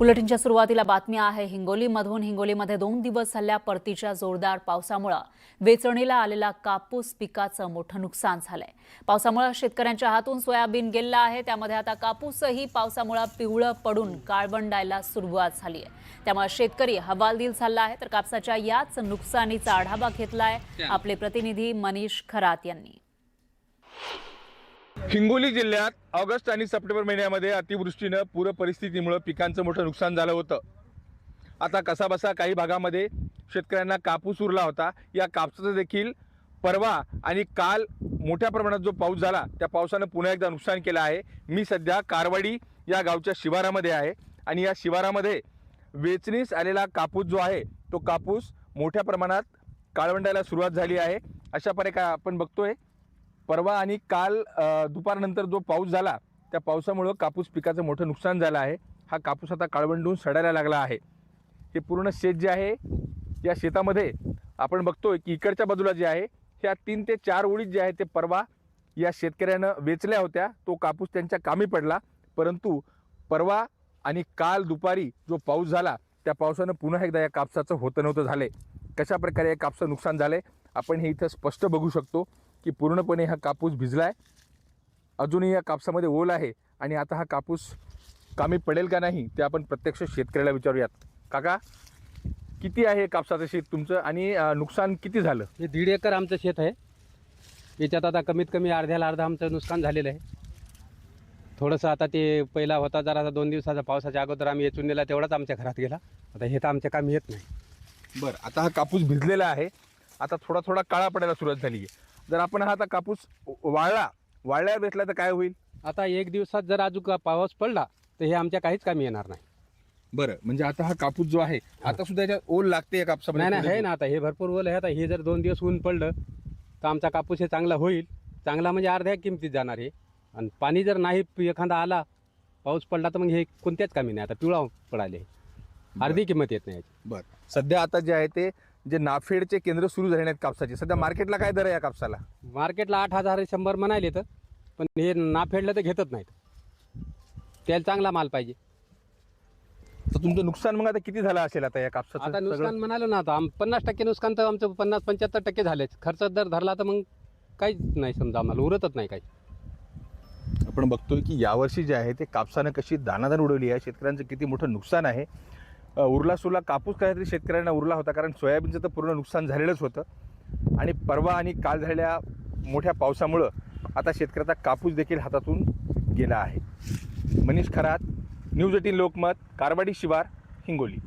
बुलेटिनच्या सुरुवातीला बातमी आहे हिंगोलीमधून। हिंगोलीमध्ये 2 दिवस झाल्या परतीच्या जोरदार पावसामुळे वेचणीला आलेला कापूस पिकाचं मोठं नुकसान झालंय। पावसामुळे शेतकऱ्यांच्या हातून सोयाबीन गेलं आहे, त्यामध्ये आता कापूसही पावसामुळे पिवळं पडून काळवंडायला सुरुवात झाली आहे। त्यामुळे शेतकरी हवालदिल झाला आहे। तर कापसाच्या याच नुकसानीचा आढावा घेतलाय आपले प्रतिनिधी मनीष खरात यांनी। हिंगोली जिल्ह्यात ऑगस्ट आणि सप्टेंबर महिन्यामध्ये अतिवृष्टीने पूर परिस्थितीमुळे पिकांचं मोठं नुकसान झालं होतं। आता कसाबसा काही भागामध्ये शेतकऱ्यांना कापूस उरला होता। या कापसाचं देखील परवा आणि काल मोठ्या प्रमाणात जो पाऊस झाला त्या पावसाने पुन्हा एकदा नुकसान केलं आहे। मी सध्या कारवाडी या गावच्या शिवारामध्ये आहे आणि या शिवारामध्ये वेचणीस आलेला कापूस जो आहे तो कापूस मोठ्या प्रमाणात काळवंडायला सुरुवात झाली आहे। अशा प्रकारे आपण बघतोय परवा आणि काल दुपारनंतर जो पाऊस झाला त्या पावसामुळे कापूस पिकाचं मोठं नुकसान झालं आहे। हा कापूस आता काळवंडून सडायला लागला आहे। हे पूर्ण शेत जे आहे या शेतामध्ये आपण बघतोय की इकडच्या बाजूला जे आहे ह्या 3 ते 4 ओळीत जे आहे ते परवा या शेतकऱ्यानं वेचल्या होत्या। तो कापूस त्यांच्या कामी पडला, परंतु परवा आणि काल दुपारी जो पाऊस झाला त्या पावसानं पुन्हा एकदा या कापसाचं होतं नव्हतं झाले। कशा प्रकारे या कापसाचं नुकसान झालंय आपण हे इथं स्पष्ट बघू शकतो की पूर्णपणे हा कापूस भिजलाय। अजूनही या कापसामध्ये ओल आहे आणि आता हा कापूस कामी पडेल का नाही ते आपण प्रत्यक्ष शेतकऱ्याला विचारूयात। काका, किती आहे कापसाचं शेत तुमचं आणि नुकसान किती झालं? हे 1.5 एकर आमचं शेत आहे। याच्यात आता कमीत कमी अर्ध्याला अर्धा आमचं नुकसान झालेलं आहे। थोडंसं आता ते पहिला होता जरा 2 दिवसाचा पावसाच्या अगोदर आम्ही येचून नेला तेवढाच आमच्या घरात गेला। आता हे तर आमच्या कामी येत नाही। बरं, आता हा कापूस भिजलेला आहे, आता थोडा थोडा काळा पडायला सुरुवात झाली आहे। जर आपण हा आता कापूस वाळल्यावर भेटला तर काय होईल? आता 1 दिवसात जर अजून पाऊस पडला तर हे आमच्या काहीच कामी येणार नाही। बरं, म्हणजे आता हा कापूस जो आहे आता सुद्धा याच्यात ओल लागते या कापसामध्ये? नाही आहे ना, आता हे भरपूर ओल आहे। आता हे जर 2 दिवस ऊन पडलं तर आमचा कापूस हे चांगला होईल। चांगला म्हणजे अर्ध्या किमतीत जाणार आहे। आणि पाणी जर नाही एखादा आला पाऊस पडला तर मग हे कोणत्याच कामी नाही। आता पिवळा पडाले, अर्धी किंमत येत नाही याची। बरं, सध्या आता जे आहे ते जे नाफेडचे केंद्र सुरू झाले आहेत कापसाचे, सध्या मार्केटला काय दर आहे या कापसाला? मार्केटला 8,100 म्हणाले तर, पण हे ना फेडलं तर घेतच नाहीत। त्याला चांगला माल पाहिजे। तर तुमचं नुकसान मग आता किती झालं असेल आता या कापसाचं? आता नुकसान म्हणालो ना, आता 50% नुकसान तर आमचं 50-75% झालेच। खर्च जर धरला तर मग काहीच नाही, समजा आम्हाला उरतच नाही काही। आपण बघतोय की यावर्षी जे आहे ते कापसानं कशी दाणादाण उडवली आहे, शेतकऱ्यांचं किती मोठं नुकसान आहे। उरला सुरला कापूस काहीतरी शेतकऱ्यांना उरला होता, कारण सोयाबीनचं तर पूर्ण नुकसान झालेलंच होतं आणि परवा आणि काल झालेल्या मोठ्या पावसामुळं आता शेतकऱ्याचा कापूस देखील हातातून गेला आहे। मनीष खरात, न्यूज 18 लोकमत, कारवाडी शिवार, हिंगोली।